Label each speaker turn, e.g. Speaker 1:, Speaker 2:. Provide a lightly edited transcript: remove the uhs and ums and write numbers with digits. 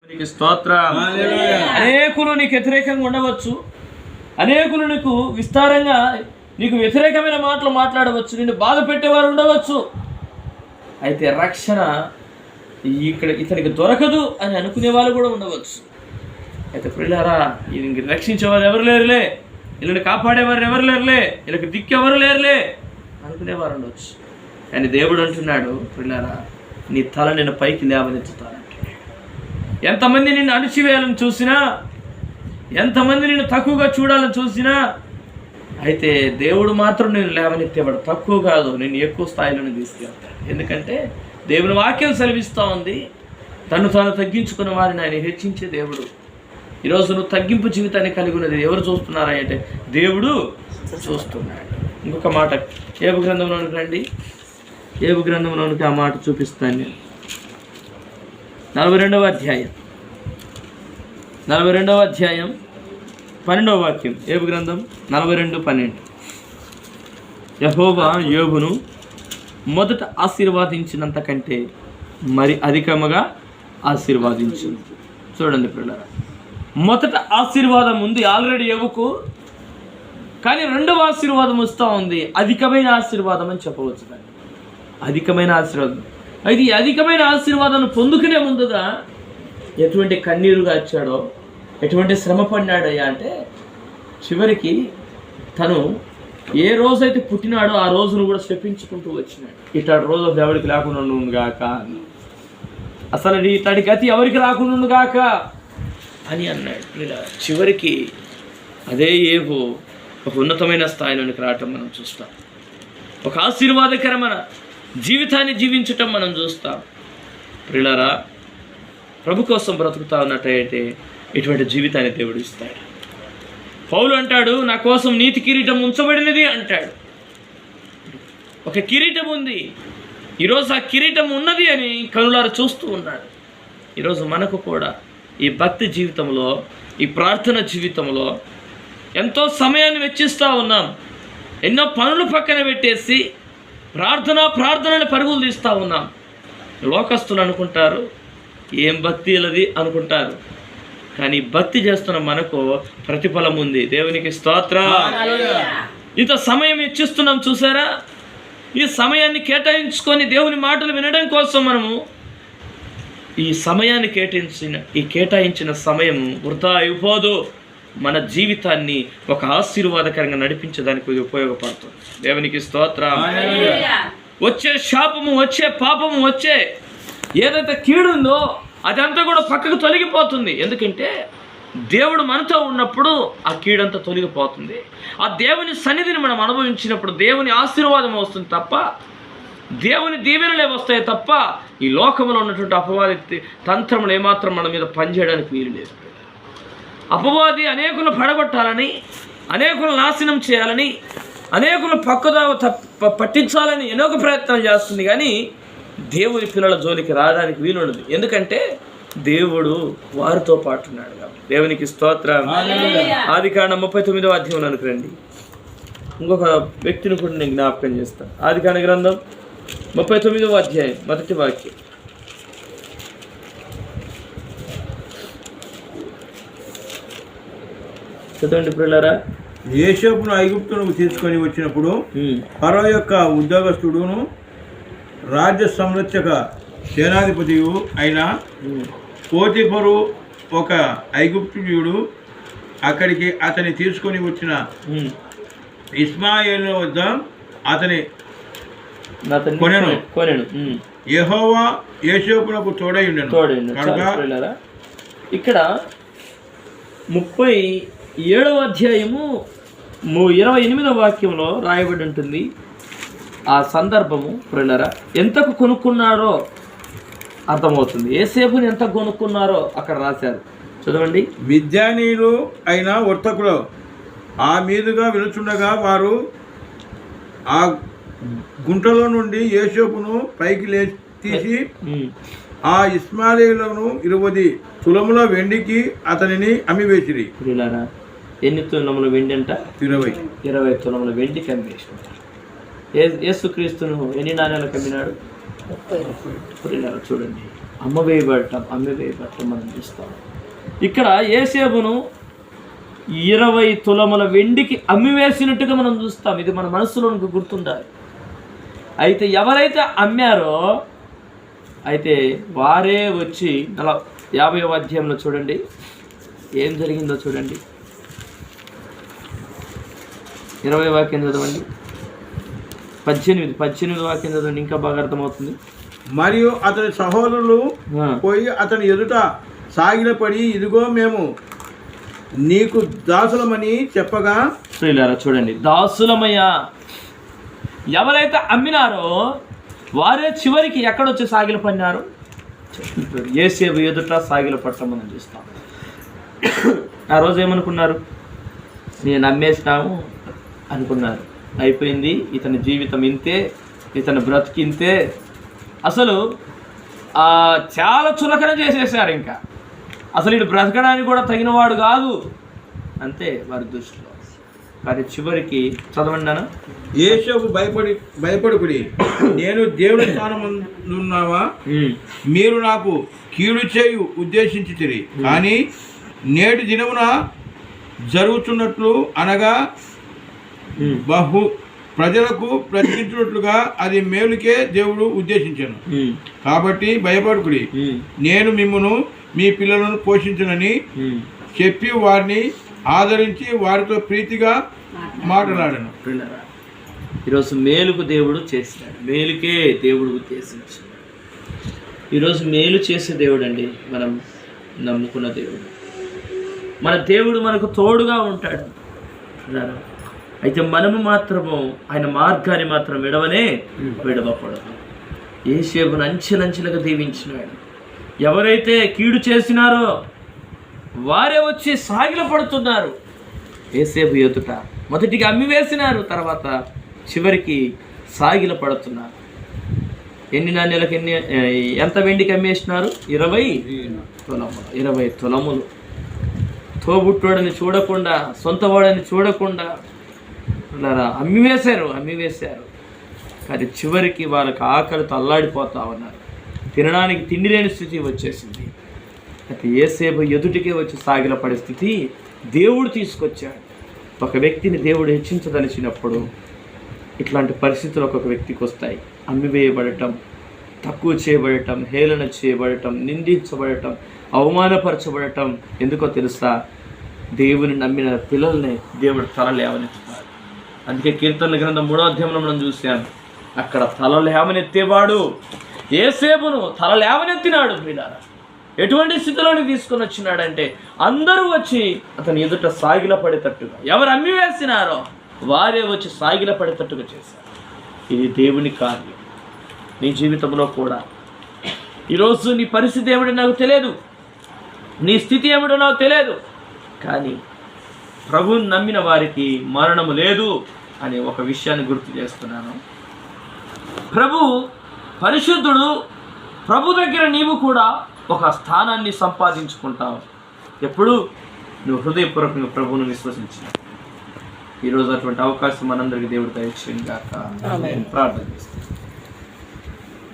Speaker 1: స్తోత్రం. అనేకులు నీకు వ్యతిరేకంగా ఉండవచ్చు, అనేకులు నీకు విస్తారంగా నీకు వ్యతిరేకమైన మాటలు మాట్లాడవచ్చు, నిన్ను బాధ పెట్టేవారు ఉండవచ్చు. అయితే రక్షణ ఇతనికి దొరకదు అని అనుకునే వాళ్ళు కూడా ఉండవచ్చు. అయితే ప్రియులారా, వీళ్ళని రక్షించేవారు ఎవరు లేరులే, వీళ్ళని కాపాడేవారు ఎవరు లేరులే, వీళ్ళకి దిక్కు ఎవరు లేరులే అనుకునేవారు ఉండవచ్చు. కానీ దేవుడు అంటున్నాడు, ప్రియులారా, నీ తల నేను పైకి లేవనెత్తుతానంటే. ఎంతమంది నిన్ను అణిచివేయాలని చూసినా, ఎంతమంది నిన్ను తక్కువగా చూడాలని చూసినా, అయితే దేవుడు మాత్రం నేను లేవనెత్తేవాడు. తక్కువ కాదు, నేను ఎక్కువ స్థాయిలోనే తీసుకెళ్తాను. ఎందుకంటే దేవుని వాక్యం సెలవిస్తూ ఉంది, తను తాను తగ్గించుకున్న వారిని ఆయన హెచ్చించే దేవుడు. ఈరోజు నువ్వు తగ్గింపు జీవితాన్ని కలిగి ఉన్నది ఎవరు చూస్తున్నారా అంటే దేవుడు చూస్తున్నాడు. ఇంకొక మాట ఏబు గ్రంథంలోనికి రండి, ఏబు గ్రంథంలోనికి ఆ మాట చూపిస్తాను నేను. 42వ అధ్యాయం 12వ వాక్యం, ఏబు గ్రంథం 42:12. యెహోవా యోబును మొదట ఆశీర్వాదించినంత కంటే మరి అధికముగా ఆశీర్వాదించు. చూడండి పిల్లరా, మొదట ఆశీర్వాదం ఉంది ఆల్రెడీ యోబుకు, కానీ రెండవ ఆశీర్వాదం వస్తూ ఉంది, అధికమైన ఆశీర్వాదం అని చెప్పవచ్చు. కానీ అధికమైన ఆశీర్వాదం అయితే ఈ అధికమైన ఆశీర్వాదాన్ని పొందుకునే ముందుగా ఎటువంటి కన్నీరు గార్చాడో, ఎటువంటి శ్రమ పడినాడయ్యా అంటే, చివరికి తను ఏ రోజైతే పుట్టినాడో ఆ రోజును కూడా శపించుకుంటూ వచ్చినాడు. ఇట్లాంటి రోజు ఎవరికి లేకుండా ఉండుగాక, అసలు ఇట్లాంటి గతి ఎవరికి రాకుండా గాక అని అన్నాడు. ఇలా చివరికి అదే ఏవో ఒక ఉన్నతమైన స్థాయిలోనికి రావటం మనం చూస్తాం, ఒక ఆశీర్వాదకరమైన జీవితాన్ని జీవించటం మనం చూస్తాం. ప్రియులారా, ప్రభు కోసం బ్రతుకుతా ఉన్నట్టయితే ఇటువంటి జీవితాన్ని దేవుడు ఇస్తాడు. పౌలు అంటాడు, నా కోసం నీతి కిరీటం ఉంచబడినది అంటాడు. ఒక కిరీటం ఉంది, ఈరోజు ఆ కిరీటం ఉన్నది అని కనులారా చూస్తూ ఉన్నాడు. ఈరోజు మనకు కూడా ఈ భక్తి జీవితంలో, ఈ ప్రార్థన జీవితంలో ఎంతో సమయాన్ని వెచ్చిస్తూ ఉన్నాం. ఎన్నో పనులు పక్కన పెట్టేసి ప్రార్థనని పరుగులు తీస్తూ ఉన్నాం. లోకస్తులు అనుకుంటారు ఏం భక్తి అది అనుకుంటారు, కానీ భక్తి చేస్తున్న మనకు ప్రతిఫలం ఉంది. దేవునికి స్తోత్రం. ఇంత సమయం ఇచ్చిస్తున్నాం చూసారా, ఈ సమయాన్ని కేటాయించుకొని దేవుని మాటలు వినడం కోసం మనము ఈ సమయాన్ని కేటాయించిన సమయం వృధా అయిపోదు. మన జీవితాన్ని ఒక ఆశీర్వాదకరంగా నడిపించడానికి ఇది ఉపయోగపడుతుంది. దేవునికి స్తోత్రం. వచ్చే శాపము, వచ్చే పాపము, వచ్చే ఏదైతే కీడుందో అదంతా కూడా పక్కకు తొలగిపోతుంది. ఎందుకంటే దేవుడు మనతో ఉన్నప్పుడు ఆ కీడంతా తొలగిపోతుంది. ఆ దేవుని సన్నిధిని మనం అనుభవించినప్పుడు దేవుని ఆశీర్వాదం వస్తుంది తప్ప, దేవుని దీవెనలే వస్తాయి తప్ప, ఈ లోకంలో ఉన్నటువంటి అపవాది తంత్రములు ఏమాత్రం మన మీద పనిచేయడానికి వీలు లేదు. అపవాది అనేకులను పడగొట్టాలని, అనేకులను నాశనం చేయాలని, అనేకులను పక్కదావ పట్టించాలని ఎన్నో ప్రయత్నాలు చేస్తుంది, కానీ దేవుని పిల్లల జోలికి రావడానికి వీలుండదు. ఎందుకంటే దేవుడు వారితో పాటు ఉన్నాడు కాబట్టి. దేవునికి స్తోత్రం. ఆదికాండం 39వ అధ్యాయంలోనికి రండి. ఇంకొక వ్యక్తిని కూడా నేను జ్ఞాపకం చేస్తాను. ఆదికాండ గ్రంథం 39వ అధ్యాయం 1వ వాక్యం. చదవండి ప్రియులారా.
Speaker 2: యోసేపును ఐగుప్తునకు తీసుకొని వచ్చినప్పుడు ఫరో యొక్క ఉద్యోగస్తుడును రాజ్య సంరక్షక సేనాధిపతియు అయిన పోతిఫరు ఒక ఐగుప్తుడు అక్కడికి అతని తీసుకొని వచ్చిన ఇస్మాయేలు వద్ద అతని కొనెను. యెహోవా యోసేపునకు తోడై ఉండెను.
Speaker 1: ఇక్కడ 37వ అధ్యాయము 28వ వాక్యంలో రాయబడి ఉంటుంది. ఆ సందర్భము ప్రియులారా ఎంతకు కొనుక్కున్నారో అర్థమవుతుంది. యోసేపుని ఎంత కొనుక్కున్నారో అక్కడ రాశారు. చదవండి.
Speaker 2: విద్యానీయులు అయిన వర్తకులు ఆ మీదుగా వెలుచుండగా వారు ఆ గుంటలో నుండి యోసేపును పైకి తీసి ఆ ఇస్మాయిలీలను 20 తులముల వెండికి అతనిని అమ్మివేసిరి.
Speaker 1: ప్రియులారా, ఎన్ని తులముల వెండి అంట? 20 తులముల వెండికి అమ్మేసినారు. యేసుక్రీస్తును ఎన్ని నాణ్యాలకు అమ్మినాడు? ప్రియులారా చూడండి, అమ్మవేయబడటం మనం చూస్తాం. ఇక్కడ యోసేపును 20 తులముల వెండికి అమ్మివేసినట్టుగా మనం చూస్తాం. ఇది మన మనసులోనికి గుర్తుండాలి. అయితే ఎవరైతే అమ్మారో అయితే వారే వచ్చి 50వ అధ్యాయంలో చూడండి ఏం జరిగిందో చూడండి. 20 వాక్యం చదవండి, 18 వాక్యం చదవండి, ఇంకా బాగా అర్థమవుతుంది.
Speaker 2: మరియు అతని సహోదరులు పోయి అతని ఎదుట సాగిలపడి, ఇదిగో మేము నీకు దాసులమని చెప్పగా,
Speaker 1: చూడండి, దాసులమయ్యా. ఎవరైతే అమ్మినారో వారే చివరికి ఎక్కడొచ్చి సాగిలపడినారు? యోసేపు ఎదుట సాగిలపడటం మనం చూస్తాం. ఆ రోజు ఏమనుకున్నారు? నేను అమ్మేసినాము అనుకున్నారు. అయిపోయింది, ఇతని జీవితం ఇంతే, ఇతని బ్రతికింతే. అసలు చాలా చులకన చేసేసారు. ఇంకా అసలు ఇటు బ్రతకడానికి కూడా తగినవాడు కాదు, అంతే వారి దృష్టిలో. కానీ చివరికి చదవండి నాన్న.
Speaker 2: యోసేపు భయపడుకుడి, నేను దేవుని స్థానమున్నావా? మీరు నాకు కీడు చేయు ఉద్దేశించితిరి, కానీ నేటి దినమున జరుగుతున్నట్లు అనగా బహు ప్రజలకు ప్రకటించినట్లుగా అది మేలుకే దేవుడు ఉద్దేశించాను. కాబట్టి భయపడుకుడి, నేను మిమ్మును మీ పిల్లలను పోషించనని చెప్పి వారిని ఆదరించి వారితో ప్రీతిగా మాట్లాడాను.
Speaker 1: ఈరోజు మేలుకు దేవుడు చేసినాడు, మేలుకే దేవుడు ఉద్దేశించాడు. ఈరోజు మేలు చేసే దేవుడు అండి మనం నమ్ముకున్న దేవుడు. మన దేవుడు మనకు తోడుగా ఉంటాడు. అయితే మనము మాత్రము ఆయన మార్గాన్ని మాత్రం విడవకూడదు. యోసేపును అంచెలంచెలుగా దీవించినాడు. ఎవరైతే కీడు చేసినారో వారే వచ్చి సాగిలపడుతున్నారు. యోసేపు ఎదుట మొదటిగా అమ్మివేసినారు, తర్వాత చివరికి సాగిలపడుతున్నారు. ఎన్ని నాణ్యాలకు ఎంత వెండికి అమ్మేసినారు? 20 తులములు. తోబుట్టోడని చూడకుండా, సొంతవాడని చూడకుండా అమ్మివేశారు. కానీ చివరికి వాళ్ళకి ఆకలితో అల్లాడిపోతా ఉన్నారు. తినడానికి తిండి లేని స్థితి వచ్చేసింది. అయితే యోసేపు ఎదుటికే వచ్చి సాగిలపడే స్థితి దేవుడు తీసుకొచ్చాడు. ఒక వ్యక్తిని దేవుడు హెచ్చించదలిచినప్పుడు ఇట్లాంటి పరిస్థితులు ఒక్కొక్క వ్యక్తికి వస్తాయి. అమ్మివేయబడటం, తక్కువ చేయబడటం, హేళన చేయబడటం, నిందించబడటం, అవమానపరచబడటం. ఎందుకో తెలుసా? దేవుని నమ్మిన పిల్లల్ని దేవుడు తల లేవనెత్తుతాడు. అందుకే కీర్తనల గ్రంథం 3వ అధ్యాయంలో మనం చూసాం. అక్కడ తల లేవనెత్తేవాడు యోసేపును తల లేవనెత్తినాడు. పిల్లల ఎటువంటి స్థితిలోకి తీసుకొని వచ్చినాడంటే అందరూ వచ్చి అతని ఎదుట సాగిలపడేటట్టుగా, ఎవరు అమ్మివేసినారో వారే వచ్చి సాగిలపడేటట్టుగా చేశారు. ఇది దేవుని కార్యం. నీ జీవితంలో కూడా ఈరోజు నీ పరిస్థితి ఏమిటో నాకు తెలియదు, నీ స్థితి ఏమిటో నాకు తెలియదు, కానీ ప్రభువుని నమ్మిన వారికి మరణము లేదు అనే ఒక విషయాన్ని గుర్తు చేస్తున్నాను. ప్రభు పరిశుద్ధుడు. ప్రభు దగ్గర నీవు కూడా ఒక స్థానాన్ని సంపాదించుకుంటావు ఎప్పుడు నువ్వు హృదయపూర్వకంగా ప్రభువును విశ్వసించి. ఈరోజు అటువంటి అవకాశం మనందరికీ దేవుడు దయచేయను గాక. ప్రార్థన చేస్తాను.